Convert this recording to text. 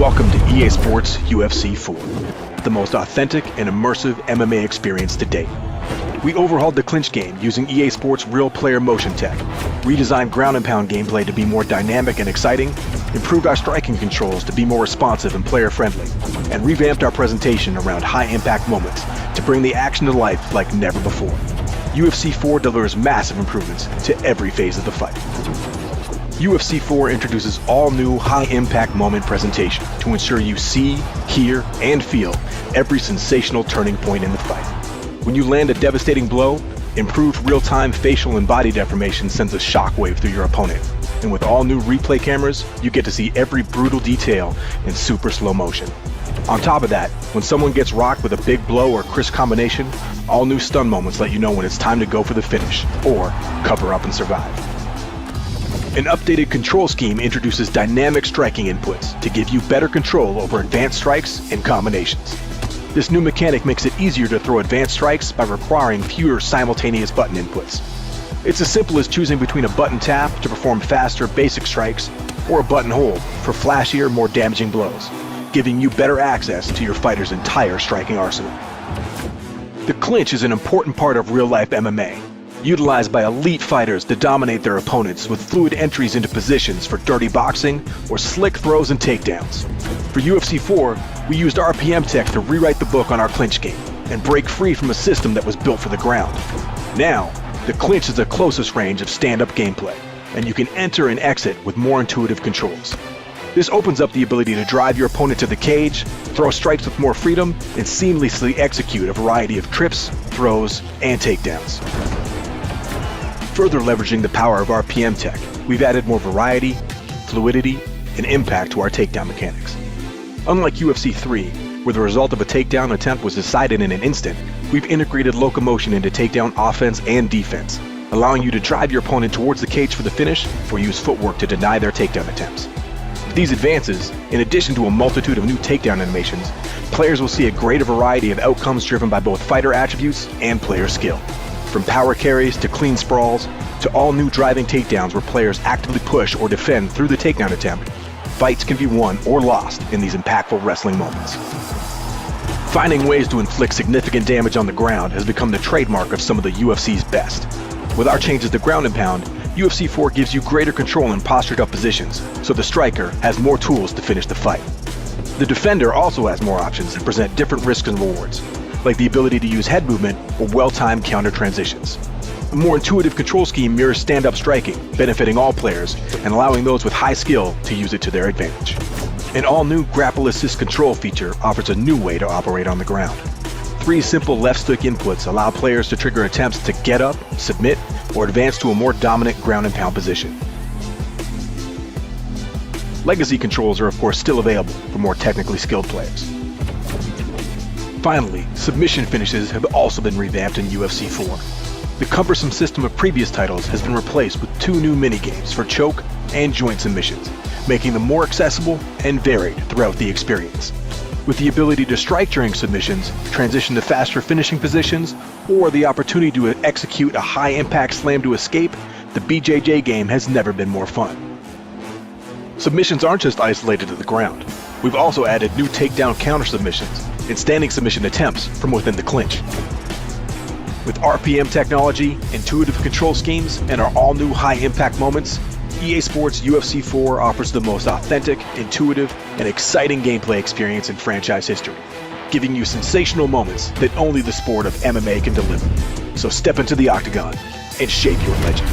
Welcome to EA Sports UFC 4, the most authentic and immersive MMA experience to date. We overhauled the clinch game using EA Sports real player motion tech, redesigned ground and pound gameplay to be more dynamic and exciting, improved our striking controls to be more responsive and player friendly, and revamped our presentation around high impact moments to bring the action to life like never before. UFC 4 delivers massive improvements to every phase of the fight. UFC 4 introduces all new high-impact moment presentation to ensure you see, hear, and feel every sensational turning point in the fight. When you land a devastating blow, improved real-time facial and body deformation sends a shockwave through your opponent. And with all new replay cameras, you get to see every brutal detail in super slow motion. On top of that, when someone gets rocked with a big blow or crisp combination, all new stun moments let you know when it's time to go for the finish, or cover up and survive. An updated control scheme introduces dynamic striking inputs to give you better control over advanced strikes and combinations. This new mechanic makes it easier to throw advanced strikes by requiring fewer simultaneous button inputs. It's as simple as choosing between a button tap to perform faster basic strikes or a button hold for flashier, more damaging blows, giving you better access to your fighter's entire striking arsenal. The clinch is an important part of real-life MMA, utilized by elite fighters to dominate their opponents with fluid entries into positions for dirty boxing or slick throws and takedowns. For UFC 4, we used RPM tech to rewrite the book on our clinch game and break free from a system that was built for the ground. Now, the clinch is the closest range of stand-up gameplay, and you can enter and exit with more intuitive controls. This opens up the ability to drive your opponent to the cage, throw strikes with more freedom, and seamlessly execute a variety of trips, throws, and takedowns. Further leveraging the power of RPM tech, we've added more variety, fluidity, and impact to our takedown mechanics. Unlike UFC 3, where the result of a takedown attempt was decided in an instant, we've integrated locomotion into takedown offense and defense, allowing you to drive your opponent towards the cage for the finish or use footwork to deny their takedown attempts. With these advances, in addition to a multitude of new takedown animations, players will see a greater variety of outcomes driven by both fighter attributes and player skill. From power carries to clean sprawls, to all new driving takedowns where players actively push or defend through the takedown attempt, fights can be won or lost in these impactful wrestling moments. Finding ways to inflict significant damage on the ground has become the trademark of some of the UFC's best. With our changes to ground and pound, UFC 4 gives you greater control in postured up positions, so the striker has more tools to finish the fight. The defender also has more options that present different risks and rewards, like the ability to use head movement or well-timed counter transitions. A more intuitive control scheme mirrors stand-up striking, benefiting all players and allowing those with high skill to use it to their advantage. An all-new grapple assist control feature offers a new way to operate on the ground. 3 simple left-stick inputs allow players to trigger attempts to get up, submit, or advance to a more dominant ground and pound position. Legacy controls are of course still available for more technically skilled players. Finally, submission finishes have also been revamped in UFC 4. The cumbersome system of previous titles has been replaced with 2 new minigames for choke and joint submissions, making them more accessible and varied throughout the experience. With the ability to strike during submissions, transition to faster finishing positions, or the opportunity to execute a high-impact slam to escape, the BJJ game has never been more fun. Submissions aren't just isolated to the ground. We've also added new takedown counter submissions and standing submission attempts from within the clinch. With RPM technology, intuitive control schemes, and our all-new high-impact moments, EA Sports UFC 4 offers the most authentic, intuitive, and exciting gameplay experience in franchise history, giving you sensational moments that only the sport of MMA can deliver. So step into the octagon and shape your legend.